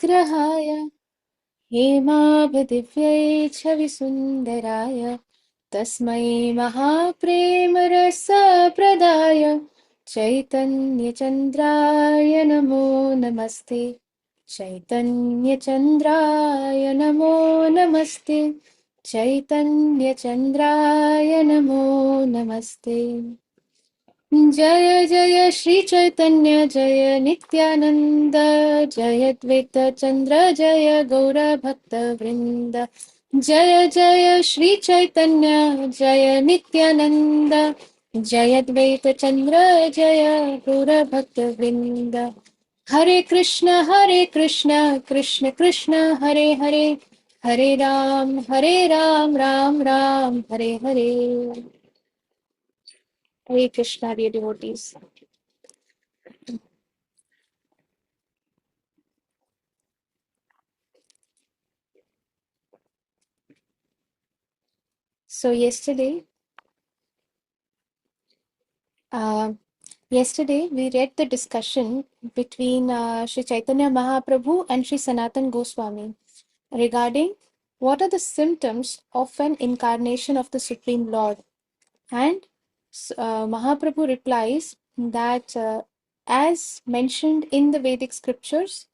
विग्रहाय हेमाभदिव्यै छविसुन्दराय तस्मै महाप्रेमरसप्रदाय चैतन्यचन्द्राय नमो नमस्ते। चैतन्यचन्द्राय नमो नमस्ते। चैतन्यचन्द्राय नमो नमस्ते। जय जय श्री चैतन्य जय नित्यानंद जय द्वैत चंद्र जय गौर भक्त वृंद। जय जय श्री चैतन्य जय नित्यानंद जय द्वैत चंद्र जय गौर भक्त वृंद। हरे कृष्ण कृष्ण कृष्ण हरे हरे, हरे Ram Ram Ram Hare Hare. Hare Krishna, dear devotees. So uh, yesterday we read the discussion between Sri Chaitanya Mahaprabhu and Sri Sanatan Goswami regarding what are the symptoms of an incarnation of the Supreme Lord. And Mahaprabhu replies that as mentioned in the Vedic scriptures,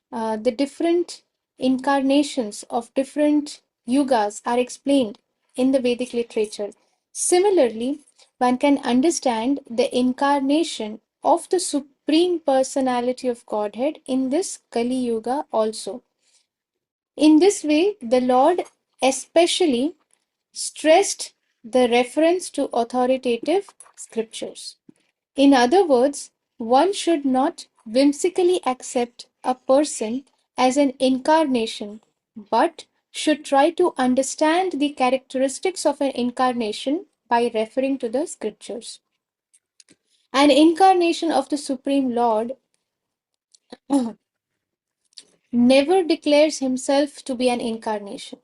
the different incarnations of different yugas are explained in the Vedic literature. Similarly, one can understand the incarnation of the Supreme Personality of Godhead in this Kali Yuga also. In this way, the Lord especially stressed the reference to authoritative scriptures. In other words, one should not whimsically accept a person as an incarnation, but should try to understand the characteristics of an incarnation by referring to the scriptures. An incarnation of the Supreme Lord never declares himself to be an incarnation,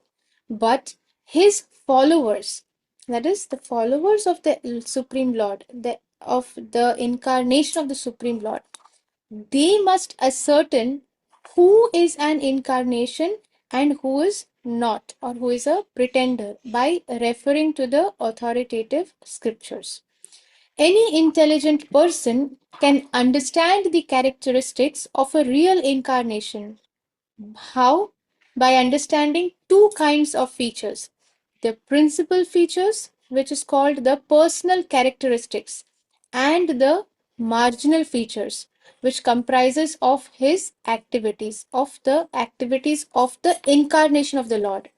but his followers, that is, the followers of the Supreme Lord, of the incarnation of the Supreme Lord, they must ascertain who is an incarnation and who is not, or who is a pretender, by referring to the authoritative scriptures. Any intelligent person can understand the characteristics of a real incarnation. How? By understanding two kinds of features. The principal features, which is called the personal characteristics, and the marginal features, which comprises of his activities, of the activities of the incarnation of the Lord.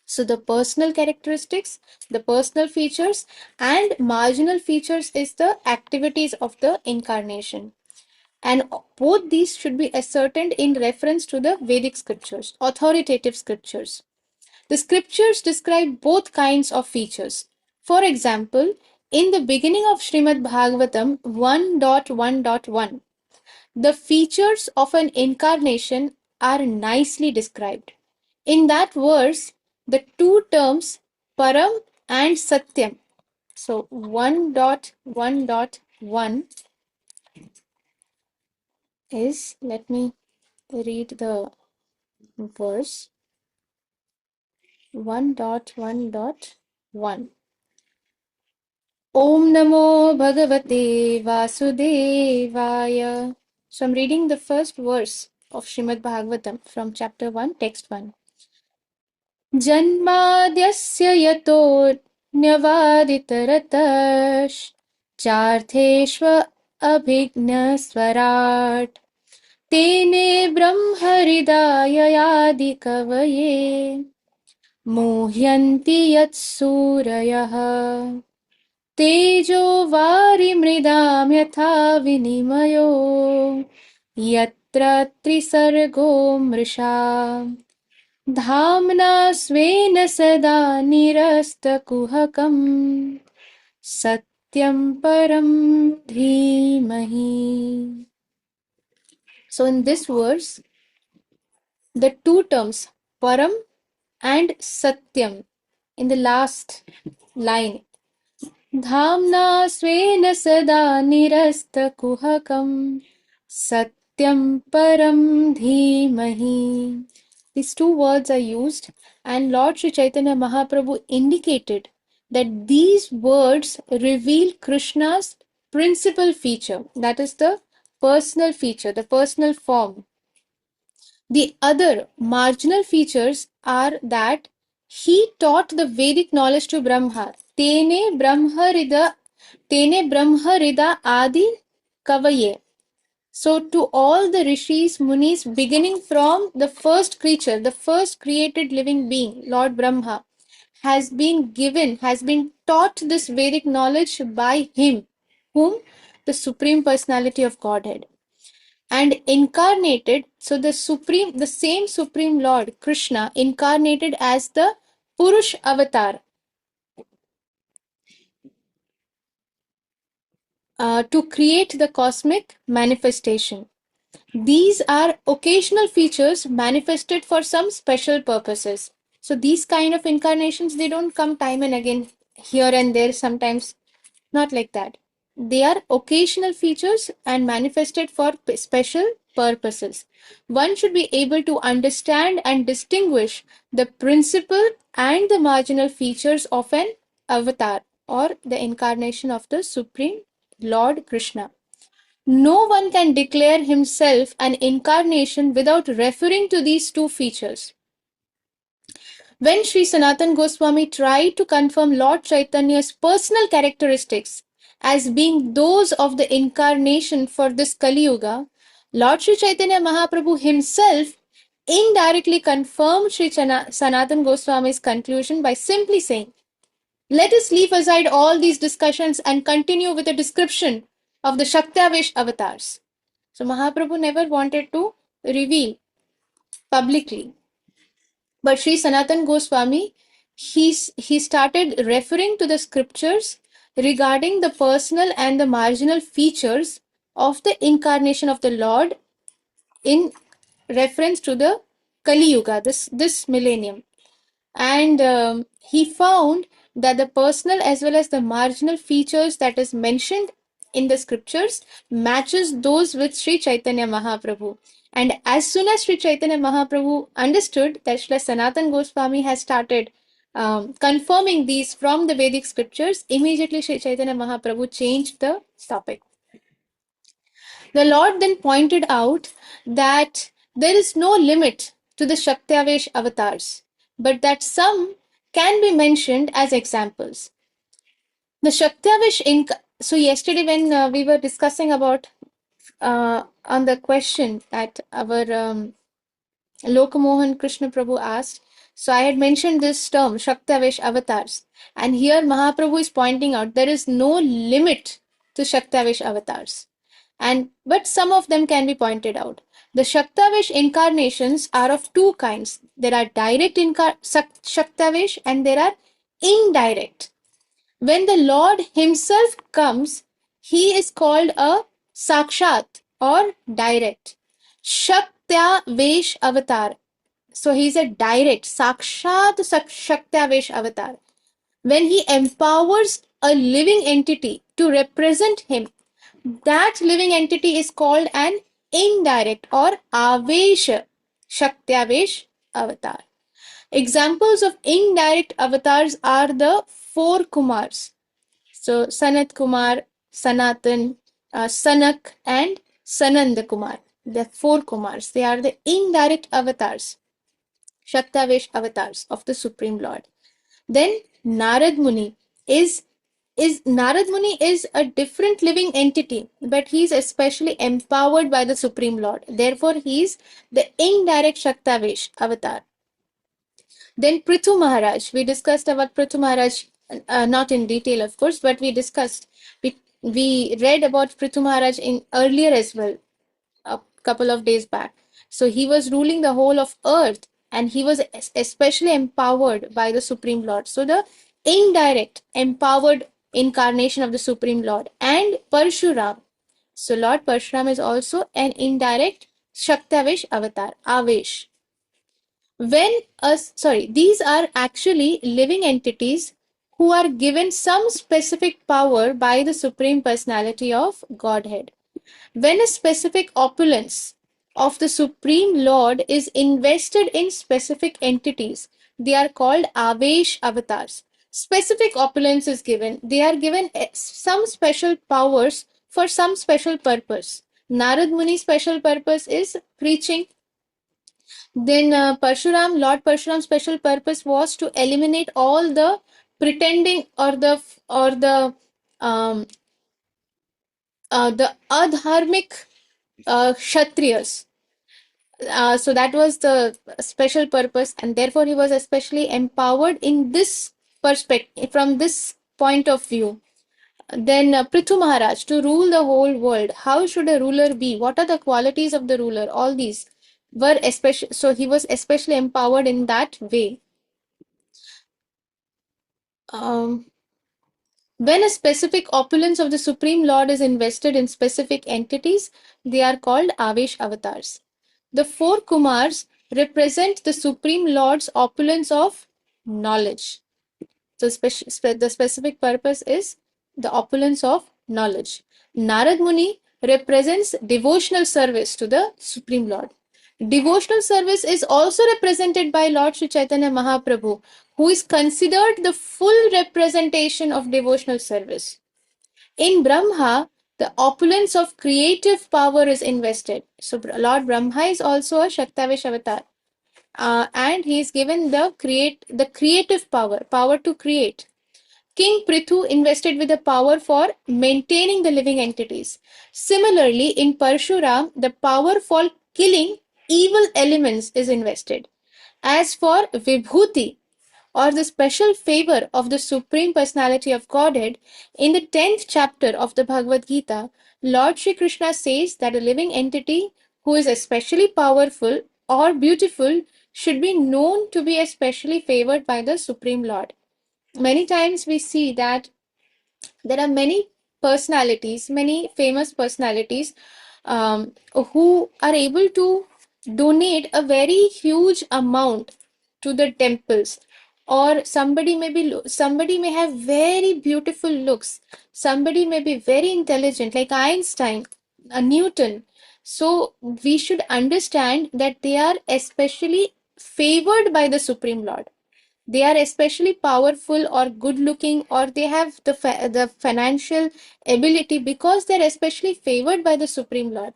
So the personal characteristics, the personal features, and marginal features is the activities of the incarnation. And both these should be ascertained in reference to the Vedic scriptures, authoritative scriptures. The scriptures describe both kinds of features. For example, in the beginning of Srimad Bhagavatam 1.1.1, the features of an incarnation are nicely described. In that verse, the two terms Param and Satyam. So 1.1.1 is, let me read the verse 1.1.1. Om Namo Bhagavate Vasudevaya. So I'm reading the first verse of Srimad Bhagavatam from chapter 1, text 1. Janmadhyasya yato nyavaditaratas chartheshva abhigna swarat tene brahmhridaya kavaye मुह्यन्ति यत्सूरयः तेजो वारिमृदां यथा विनिमयो यत्र त्रिसर्गो मृषा धाम्ना स्वेन सदा निरस्तकुहकं सत्यं परं धीमहि. So in this verse, the two terms param and satyam in the last line, धाम्ना स्वेन सदा निरस्तकुहकं सत्यं Satyam Param Dhimahi. These two words are used, and Lord Sri Chaitanya Mahaprabhu indicated that these words reveal Krishna's principal feature, that is the personal feature, the personal form. The other marginal features are that he taught the Vedic knowledge to Brahma. Tene Brahmarida Adi Kavaye. So to all the rishis, munis, beginning from the first creature, the first created living being, Lord Brahma, has been taught this Vedic knowledge by him, whom? The Supreme Personality of Godhead. And incarnated, so the same Supreme Lord, Krishna, incarnated as the Purush avatar to create the cosmic manifestation. These are occasional features manifested for some special purposes. So these kind of incarnations, they don't come time and again, here and there, sometimes not like that. They are occasional features and manifested for special purposes. One should be able to understand and distinguish the principal and the marginal features of an avatar or the incarnation of the Supreme Lord Krishna. No one can declare himself an incarnation without referring to these two features. When Sri Sanatan Goswami tried to confirm Lord Chaitanya's personal characteristics as being those of the incarnation for this Kali Yuga, Lord Sri Chaitanya Mahaprabhu himself indirectly confirmed Sri Sanatan Goswami's conclusion by simply saying, "Let us leave aside all these discussions and continue with a description of the Shaktavesh avatars." So Mahaprabhu never wanted to reveal publicly. But Sri Sanatan Goswami, he started referring to the scriptures regarding the personal and the marginal features of the incarnation of the Lord in reference to the Kali Yuga, this millennium. And he found that the personal as well as the marginal features that is mentioned in the scriptures matches those with Sri Chaitanya Mahaprabhu. And as soon as Sri Chaitanya Mahaprabhu understood that Sri Sanatan Goswami has started confirming these from the Vedic scriptures, immediately Sri Chaitanya Mahaprabhu changed the topic. The Lord then pointed out that there is no limit to the Shaktavesh avatars, but that some can be mentioned as examples. The Shaktavesh so yesterday when we were discussing about on the question that our Lokamohan Krishna Prabhu asked, so I had mentioned this term Shaktavesh avatars, and here Mahaprabhu is pointing out there is no limit to Shaktavesh avatars. But some of them can be pointed out. The Shaktavesh incarnations are of two kinds. There are direct Shaktavesh and there are indirect. When the Lord himself comes, he is called a Sakshat or direct. Shaktavesh avatar. So he is a direct Sakshat Shaktavesh avatar. When he empowers a living entity to represent him, that living entity is called an indirect or Avesh Shaktavesh avatar. Examples of indirect avatars are the four Kumars. So Sanat Kumar, Sanatan, Sanak, and Sananda Kumar. The four Kumars. They are the indirect avatars, Shaktavesh avatars of the Supreme Lord. Then Narad Muni is Narad Muni is a different living entity, but he is especially empowered by the Supreme Lord. Therefore, he is the indirect Shaktavesh avatar. Then Prithu Maharaj. We discussed about Prithu Maharaj, not in detail, of course, but we read about Prithu Maharaj in earlier as well, a couple of days back. So he was ruling the whole of earth and he was especially empowered by the Supreme Lord. So the indirect empowered incarnation of the Supreme Lord. And Parshuram. So Lord Parshuram is also an indirect Shaktavesh avatar, Avesh. These are actually living entities who are given some specific power by the Supreme Personality of Godhead. when a specific opulence of the Supreme Lord is invested in specific entities, they are called Avesh avatars. Specific opulence is given. They are given some special powers for some special purpose. Narad Muni's special purpose is preaching. Then Lord Parshuram's special purpose was to eliminate all the pretending um, the adharmic kshatriyas. So that was the special purpose, and therefore he was especially empowered in this perspective, from this point of view. Then Prithu Maharaj, to rule the whole world, how should a ruler be? What are the qualities of the ruler? All these were especially, so he was especially empowered in that way. Um, when a specific opulence of the Supreme Lord is invested in specific entities, they are called Avesh avatars. The four Kumars represent the Supreme Lord's opulence of knowledge. So the specific purpose is the opulence of knowledge. Narad Muni represents devotional service to the Supreme Lord. Devotional service is also represented by Lord Sri Chaitanya Mahaprabhu, who is considered the full representation of devotional service. In Brahma, the opulence of creative power is invested. So Lord Brahma is also a Shaktavesh avatar. And he is given the creative power to create. King Prithu invested with the power for maintaining the living entities. Similarly, in Parshuram, the power for killing evil elements is invested. As for Vibhuti, or the special favor of the Supreme Personality of Godhead, in the 10th chapter of the Bhagavad Gita, Lord Shri Krishna says that a living entity who is especially powerful or beautiful should be known to be especially favored by the Supreme Lord. Many times we see that there are many personalities, many famous personalities who are able to donate a very huge amount to the temples. Or somebody may have very beautiful looks, somebody may be very intelligent like Einstein, Newton. So we should understand that they are especially favored by the Supreme Lord. They are especially powerful or good looking, or they have the financial ability because they're especially favored by the Supreme Lord.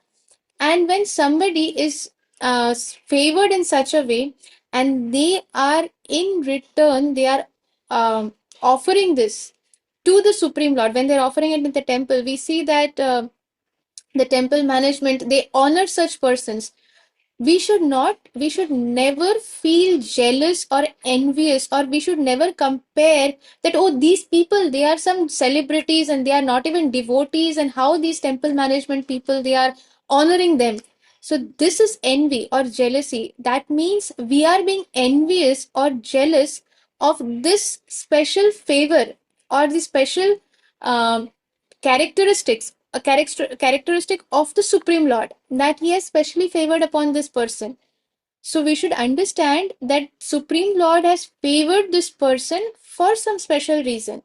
And when somebody is favored in such a way, and they are in return, they are offering this to the Supreme Lord. When they're offering it in the temple, we see that the temple management, they honor such persons. We should never feel jealous or envious, or we should never compare that, oh, these people, they are some celebrities and they are not even devotees, and how these temple management people, they are honoring them. So this is envy or jealousy. That means we are being envious or jealous of this special favor or the special um, characteristic of the Supreme Lord, that he has specially favored upon this person. So we should understand that Supreme Lord has favored this person for some special reason.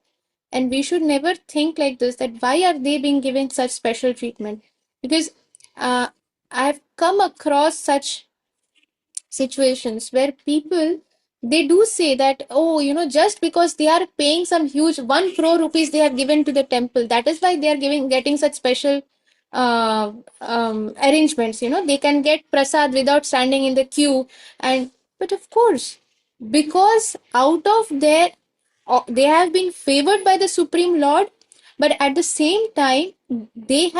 And we should never think like this, that why are they being given such special treatment? Because uh, I've come across such situations where people, they do say that, oh, just because they are paying some huge 1 crore rupees they have given to the temple, that is why they are getting such special arrangements. They can get prasad without standing in the queue. And but of course, because out of their they have been favored by the Supreme Lord, but at the same time, they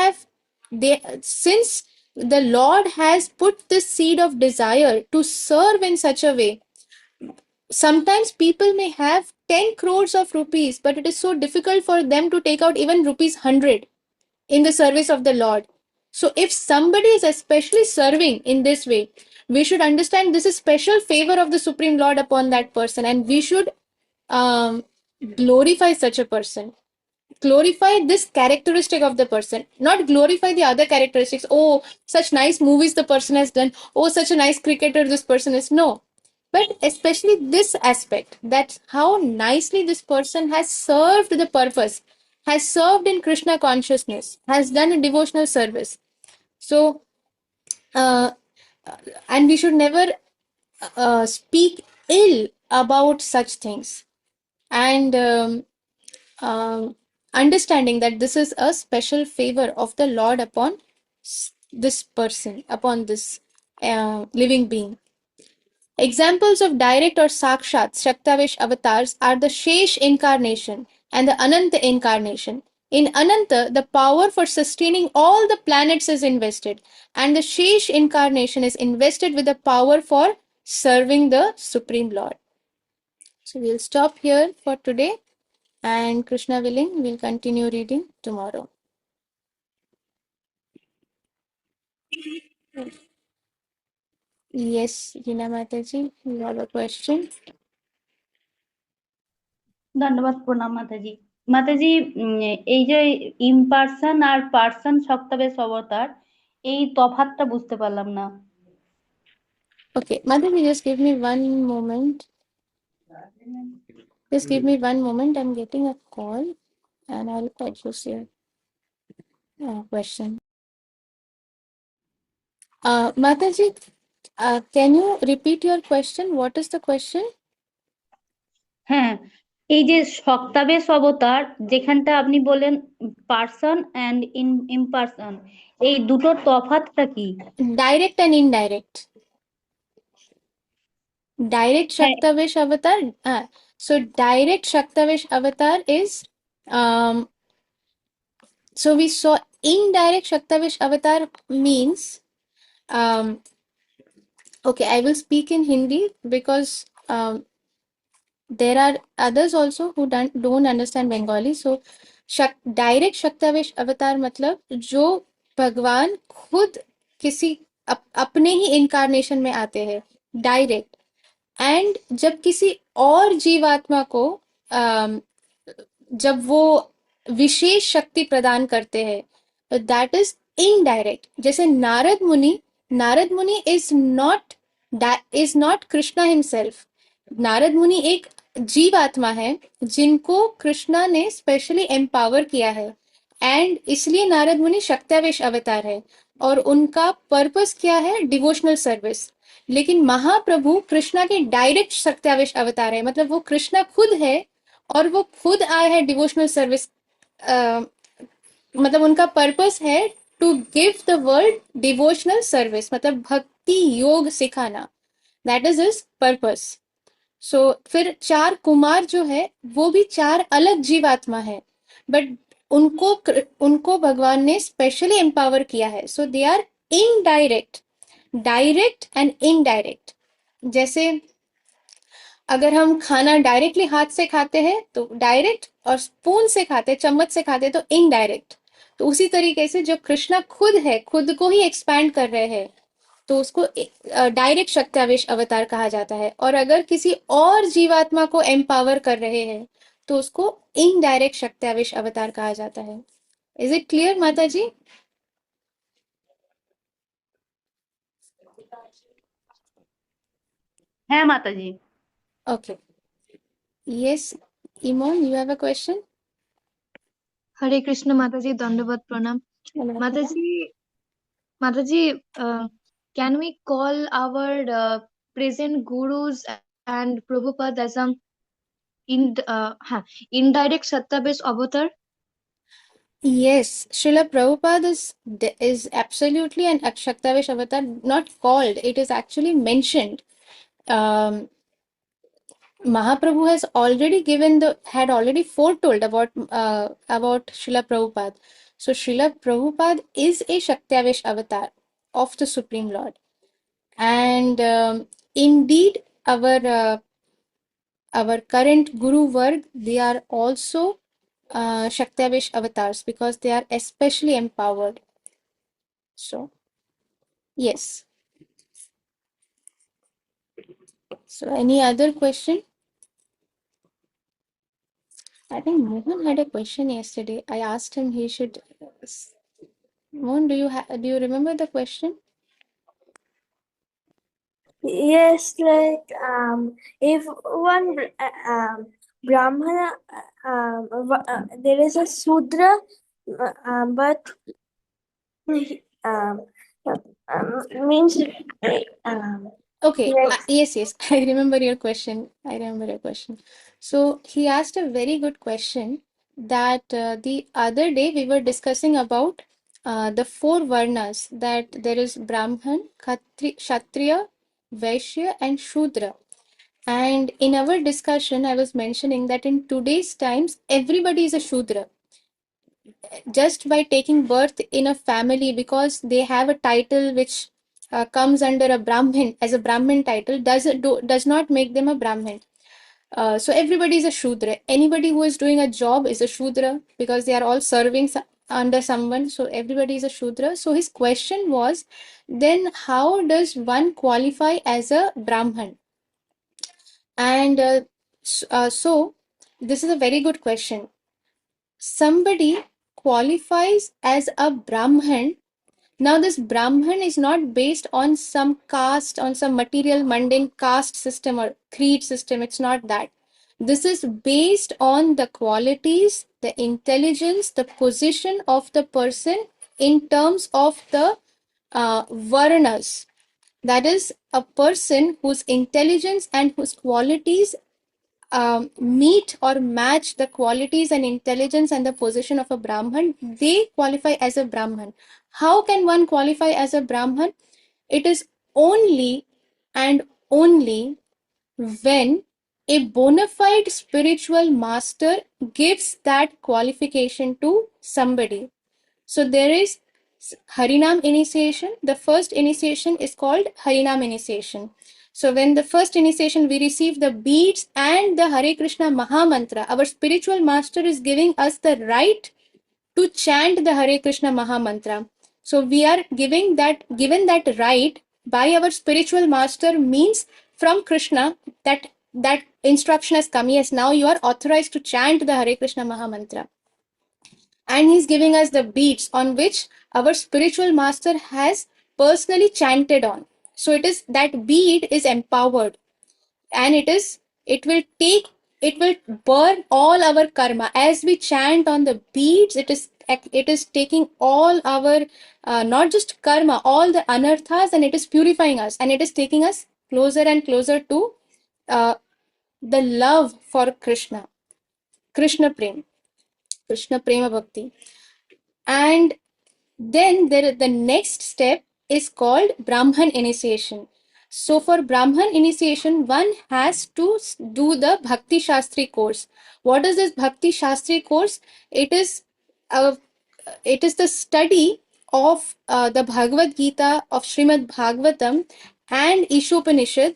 since the Lord has put this seed of desire to serve in such a way. Sometimes people may have 10 crores of rupees, but it is so difficult for them to take out even rupees 100 in the service of the Lord. So if somebody is especially serving in this way, we should understand this is special favor of the Supreme Lord upon that person, and we should um, glorify such a person. Glorify this characteristic of the person, not glorify the other characteristics. Oh, such nice movies the person has done. Oh, such a nice cricketer this person is. No, but especially this aspect, that how nicely this person has served the purpose. has served in Krishna consciousness, has done a devotional service. So, uh, and we should never speak ill about such things. And understanding that this is a special favor of the Lord upon this person, upon this living being. Examples of direct or Sakshat Shaktavesh avatars are the Shesh incarnation and the Ananta incarnation. In Ananta, the power for sustaining all the planets is invested, and the Shesh incarnation is invested with the power for serving the Supreme Lord. So we'll stop here for today, and Krishna willing, we'll continue reading tomorrow. Yes, Rina Mataji, you have a question? ধন্যবাদ, প্রণাম মাতাজি। মাতাজি, এই যে ইমপার্সন আর person শক্তাবেশ অবতার, এই তফাৎটা বুঝতে পারলাম না। Okay, Mataji, just give me one moment. Just give me one moment. I'm getting a call and I'll address your question. Mataji, can you repeat your question? What is the question? হ্যাঁ, এই যে শক্তাবেশ অবতার, যেখানটা আপনি বলেন person and ইমপার্সন, এই দুটোর তফাৎটা কি? Direct and indirect. Direct হ্যাঁ, Shaktavesh avatar. So direct Shaktavesh avatar is so we saw indirect Shaktavesh avatar means okay, I will speak in Hindi because there are others also who don't understand Bengali. So direct शक्तावेश अवतार मतलब जो भगवान खुद किसी अपने ही incarnation में आते हैं डायरेक्ट, एंड जब किसी और जीवात्मा को जब वो विशेष शक्ति प्रदान करते हैं, तो दैट इज इनडायरेक्ट. जैसे नारद मुनि is not Krishna himself. Narad मुनि एक जीवात्मा है जिनको कृष्णा ने स्पेशली एम्पावर किया है, एंड इसलिए नारद मुनि शक्त्यावेश अवतार है और उनका पर्पस क्या है? Devotional service. लेकिन महाप्रभु कृष्णा के डायरेक्ट शक्त्यावेश अवतार है, मतलब वो कृष्णा खुद है और वो खुद आए हैं डिवोशनल सर्विस. मतलब उनका पर्पस है to give the world devotional service, मतलब भक्ति योग सिखाना. That is his purpose. So फिर चार कुमार जो है वो भी चार अलग जीवात्मा है, बट उनको उनको भगवान ने स्पेशली एम्पावर किया है. So they are indirect, direct and indirect. जैसे अगर हम खाना डायरेक्टली हाथ से खाते हैं तो डायरेक्ट, और स्पून से खाते, चम्मच से खाते तो इनडायरेक्ट. तो उसी तरीके से जो कृष्णा खुद है, खुद को ही एक्सपैंड कर रहे हैं, तो उसको डायरेक्ट शक्त्यावेश अवतार कहा जाता है. और अगर किसी और जीवात्मा को एम्पावर कर रहे हैं तो उसको इनडायरेक्ट शक्त्यावेश अवतार कहा जाता है. इज इट क्लियर माता जी? হ্যাঁ মাতাজি। Okay. Yes, Imon, you have a question? Hare Krishna মাতাজি, দণ্ডবত প্রণাম। মাতাজি, মাতাজি, can we call our present gurus and Prabhupada as a indirect Sattvabesh avatar? Yes, Srila Prabhupada is absolutely an Shaktavesh avatar, not called, it is actually mentioned. Mahaprabhu had already foretold about Srila Prabhupada. So Srila Prabhupada is a Shaktavesh avatar of the Supreme Lord, and indeed our current Guru Varg, they are also Shaktavesh avatars because they are especially empowered. So yes. So any other question? I think Mohan had a question yesterday. I asked him he should. Mohan, do you remember the question? Yes, like if one Brahmana there is a Sudra, but um, means Okay, Yes. yes, I remember your question. So he asked a very good question that the other day we were discussing about the four varnas, that there is Brahman, Kshatriya, Vaishya, and Shudra. And in our discussion, I was mentioning that in today's times, everybody is a Shudra just by taking birth in a family, because they have a title which comes under a Brahmin as a Brahmin title, does not make them a Brahmin. So everybody is a Shudra. Anybody who is doing a job is a Shudra, because they are all serving under someone. So everybody is a Shudra. So his question was, then how does one qualify as a Brahman? And so this is a very good question. Somebody qualifies as a Brahman. Now, this Brahman is not based on some caste, on some material, mundane caste system or creed system. It's not that. This is based on the qualities, the intelligence, the position of the person in terms of the varnas. That is, a person whose intelligence and whose qualities meet or match the qualities and intelligence and the position of a Brahman, they qualify as a Brahman. How can one qualify as a Brahman? It is only and only when a bona fide spiritual master gives that qualification to somebody. So there is Harinam initiation. The first initiation is called Harinam initiation. So when the first initiation we receive the beads and the Hare Krishna Maha Mantra, our spiritual master is giving us the right to chant the Hare Krishna Maha Mantra. So we are given that right by our spiritual master, means from Krishna, that instruction has come. Yes, now you are authorized to chant the Hare Krishna Maha Mantra, and he's giving us the beats on which our spiritual master has personally chanted on. So it is that bead is empowered, and it will burn all our karma as we chant on the beads. It is taking all our not just karma, all the anarthas, and it is purifying us, and it is taking us closer and closer to uh, the love for Krishna prema bhakti. And then the next step is called Brahman initiation. So for Brahman initiation, one has to do the Bhakti Shastri course. What is this Bhakti Shastri course? Uh, it is the study of the Bhagavad Gita, of Srimad Bhagavatam and Ishopanishad,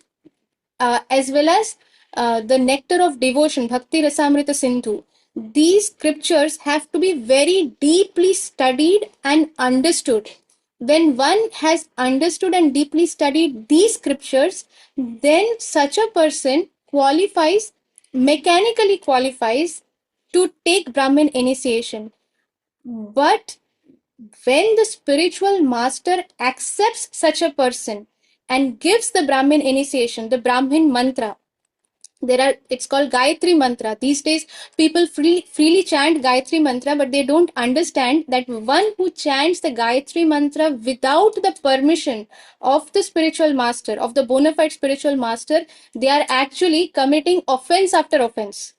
as well as the nectar of devotion, Bhakti Rasamrita Sindhu. These scriptures have to be very deeply studied and understood. When one has understood and deeply studied these scriptures, then such a person mechanically qualifies to take Brahmin initiation. But when the spiritual master accepts such a person and gives the Brahmin initiation, the Brahmin mantra, it's called Gayatri mantra. These days people freely chant Gayatri mantra, but they don't understand that one who chants the Gayatri mantra without the permission of the spiritual master, of the bona fide spiritual master, they are actually committing offense after offense.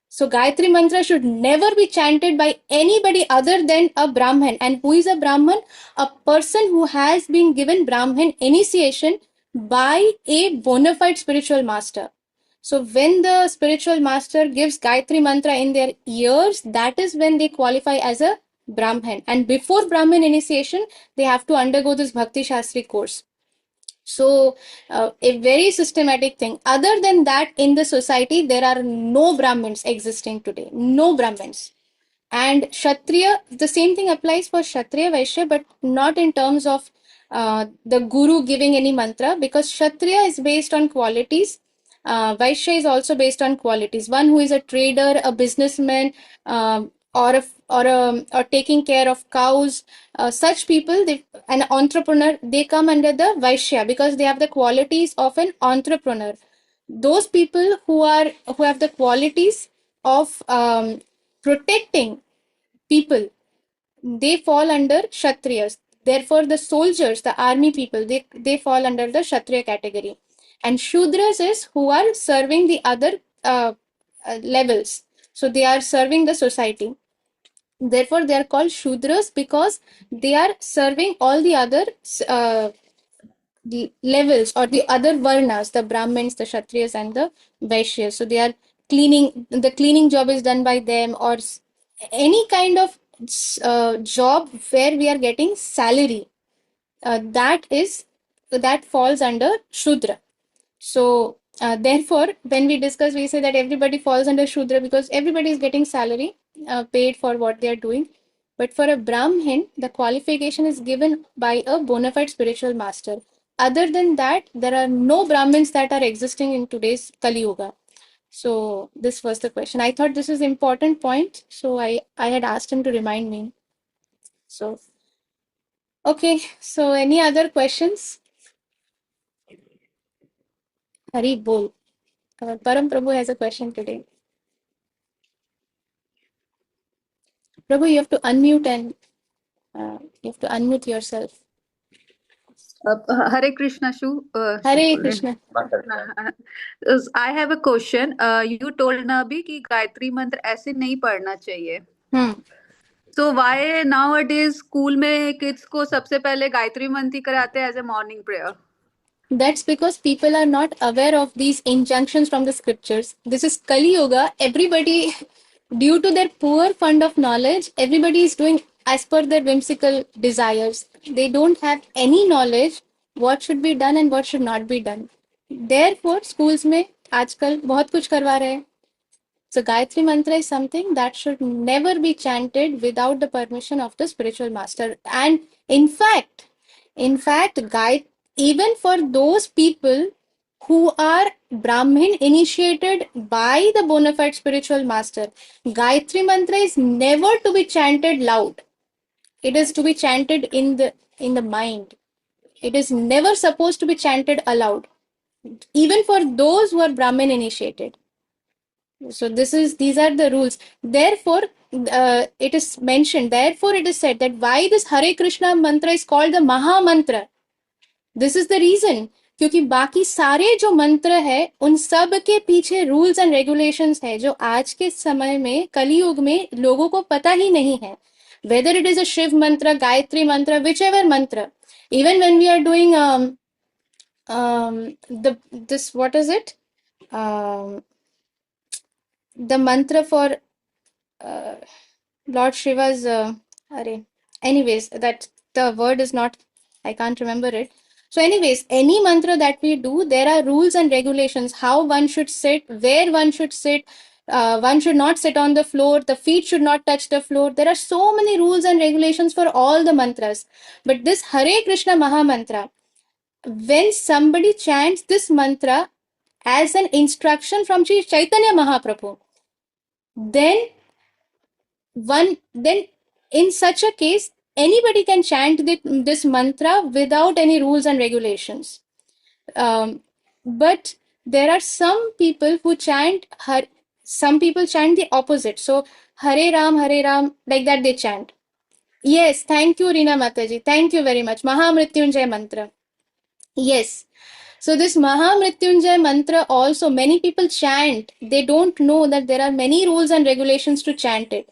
So Gayatri Mantra should never be chanted by anybody other than a Brahman. And who is a Brahman? A person who has been given Brahman initiation by a bona fide spiritual master. So when the spiritual master gives Gayatri Mantra in their ears, that is when they qualify as a Brahman. And before Brahman initiation, they have to undergo this Bhakti Shastri course. So a very systematic thing. Other than that, in the society, there are no Brahmins existing today. No Brahmins. And Kshatriya, the same thing applies for Kshatriya, Vaishya, but not in terms of the guru giving any mantra, because Kshatriya is based on qualities. Vaishya is also based on qualities. One who is a trader, a businessman, or taking care of cows, such people, an entrepreneur, they come under the Vaishya because they have the qualities of an entrepreneur. Those people who have the qualities of protecting people, they fall under Kshatriyas. Therefore, the soldiers, the army people, they fall under the Kshatriya category. And Shudras is who are serving the other levels. So they are serving the society. Therefore, they are called Shudras because they are serving all the other the levels or the other varnas, the Brahmins, the Kshatriyas, and the Vaishyas. So they are cleaning, the cleaning job is done by them, or any kind of job where we are getting salary. That falls under Shudra. So therefore, when we discuss, we say that everybody falls under Shudra because everybody is getting salary paid for what they are doing. But for a Brahmin, the qualification is given by a bona fide spiritual master. Other than that, there are no Brahmins that are existing in today's Kali Yuga. So this was the question. I thought this is an important point. So I had asked him to remind me. So, okay. So any other questions? Hari Bol. Param Prabhu has a question today. Prabhu, you have to unmute and you have to unmute yourself. Hare Krishna, Shu. Hare Krishna. I have a question. You told ना अभी कि गायत्री मंत्र ऐसे नहीं पढ़ना चाहिए. So why nowadays school में kids को सबसे पहले गायत्री मंत्र कराते हैं as a morning prayer? That's because people are not aware of these injunctions from the scriptures. This is Kali Yuga. Everybody, due to their poor fund of knowledge, everybody is doing as per their whimsical desires. They don't have any knowledge what should be done and what should not be done. Therefore, schools में आजकल बहुत कुछ करवा रहे हैं. So Gayatri Mantra is something that should never be chanted without the permission of the spiritual master. And in fact, even for those people who are Brahmin initiated by the bona fide spiritual master, Gayatri Mantra is never to be chanted loud. It is to be chanted in the mind. It is never supposed to be chanted aloud, even for those who are Brahmin initiated. So these are the rules. Therefore, it is mentioned. Therefore, it is said that why this Hare Krishna mantra is called the Maha Mantra. This is the reason. क्योंकि बाकी सारे जो मंत्र है उन सब के पीछे रूल्स एंड रेगुलेशंस है जो आज के समय में कलयुग में लोगों को पता ही नहीं है. Whether it is a Shiv mantra, Gayatri mantra, whichever mantra. Even when we are doing what is it? The mantra for Lord Shiva's anyways, that the word is not, I can't remember it. So anyways, any mantra that we do, there are rules and regulations, how one should sit, where one should sit. One should not sit on the floor, the feet should not touch the floor. There are so many rules and regulations for all the mantras. But this Hare Krishna Maha Mantra, when somebody chants this mantra as an instruction from Sri Chaitanya Mahaprabhu, then in such a case, anybody can chant this mantra without any rules and regulations. But there are some people who chant, some people chant the opposite. So, Hare Ram, like that they chant. Yes, thank you, Reena Mataji. Thank you very much. Mahamrityunjay mantra. Yes. So this Mahamrityunjay mantra also, many people chant. They don't know that there are many rules and regulations to chant it.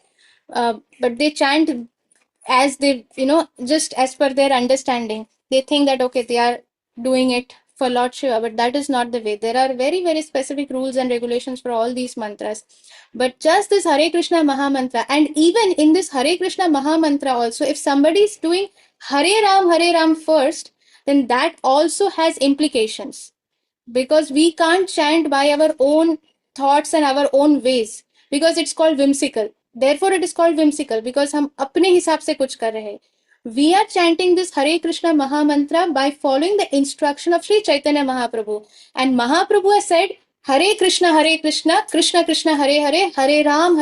But they chant as they, just as per their understanding. They think that, okay, they are doing it for Lord Shiva, but that is not the way. There are very, very specific rules and regulations for all these mantras. But just this Hare Krishna Maha Mantra, and even in this Hare Krishna Maha Mantra also, if somebody is doing Hare Ram first, then that also has implications. Because we can't chant by our own thoughts and our own ways, because it's called whimsical. Therefore, it is called whimsical because हम अपने हिसाब से कुछ कर रहे हैं. We are chanting this Hare Krishna Maha Mantra by following the instruction of Sri Chaitanya Mahaprabhu. And Mahaprabhu has said, Hare Krishna, Krishna Krishna, Hare Hare, Hare Ram,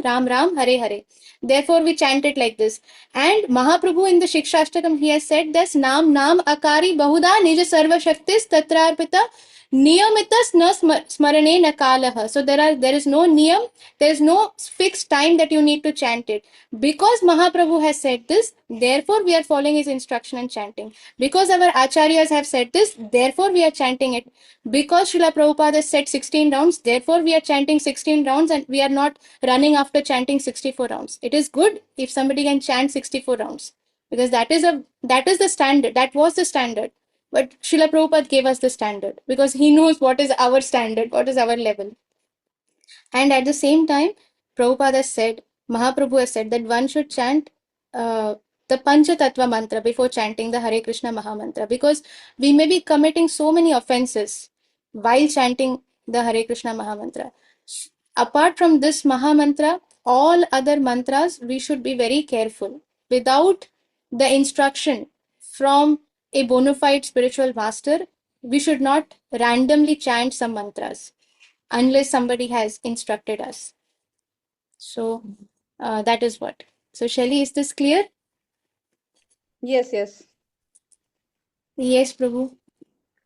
Ram Ram, Hare Hare. Therefore, we chant it like this. And Mahaprabhu in the Shikshashtakam, he has said this, Nam Akari Bahuda Nija Sarva Shaktis Tatrarpita Niyamitas na smarane na kalaha. So there is no niyam, there is no fixed time that you need to chant it. Because Mahaprabhu has said this, therefore we are following his instruction and chanting. Because our acharyas have said this, therefore we are chanting it. Because Srila Prabhupada has said 16 rounds, therefore we are chanting 16 rounds and we are not running after chanting 64 rounds. It is good if somebody can chant 64 rounds. Because that is the standard. That was the standard. But Srila Prabhupada gave us the standard because he knows what is our standard, what is our level. And at the same time, Prabhupada said, Mahaprabhu has said that one should chant the Pancha Tattva mantra before chanting the Hare Krishna Maha Mantra, because we may be committing so many offenses while chanting the Hare Krishna Maha Mantra. Apart from this Maha Mantra, all other mantras we should be very careful. Without the instruction from a bona fide spiritual master, we should not randomly chant some mantras unless somebody has instructed us. So that is what. So Shelly, is this clear? Yes, yes. Yes, Prabhu.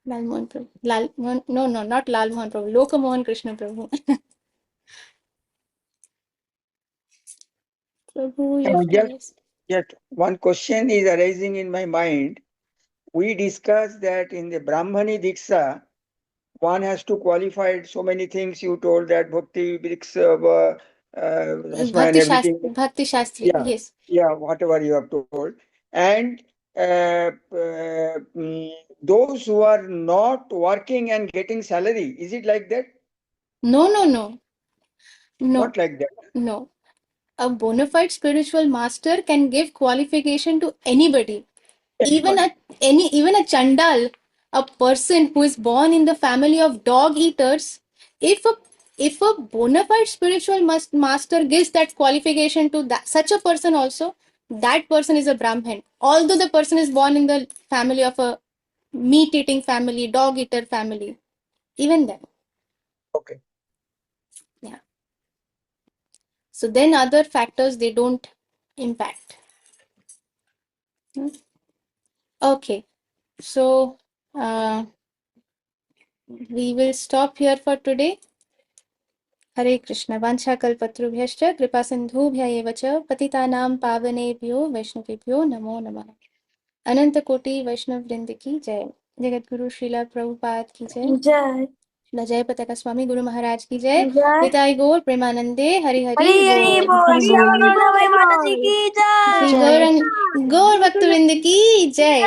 Lal Mohan Prabhu. No, not Lal Mohan Prabhu. Loka Mohan Krishna Prabhu. Prabhu, Yet one question is arising in my mind. We discussed that in the Brahmani Diksha, one has to qualify so many things. You told that Bhakti Diksha, Hasma and everything. Bhakti Shastri, Yeah. yes. Yeah, whatever you have told. And those who are not working and getting salary, is it like that? No. Not like that. No. A bona fide spiritual master can give qualification to anybody. Even a chandal, a person who is born in the family of dog eaters, if a bona fide spiritual master gives that qualification to such a person also, that person is a Brahmin. Although the person is born in the family of a meat eating family, dog eater family, even then. Okay. Yeah. So then other factors, they don't impact. Okay. So we will stop here for today. Hare Krishna. Vanchakalpatrubhyascha kripa sindhubhya eva cha patitanam pavanebhyo vaishnavebhyo namo namah. Ananta Koti Vaishnav Vrinda ki jai. Jagat Guru Srila Prabhupada ki jai. Jai. Jai Pataka Swami Guru Maharaj ki jai. Jai. Nitai Gaur Premanande Hari Hari Hari Hari Bol. Bol. Shyamananda Mai Mataji ki Shri jai. Gaur Bhakta Vrinda ki jai.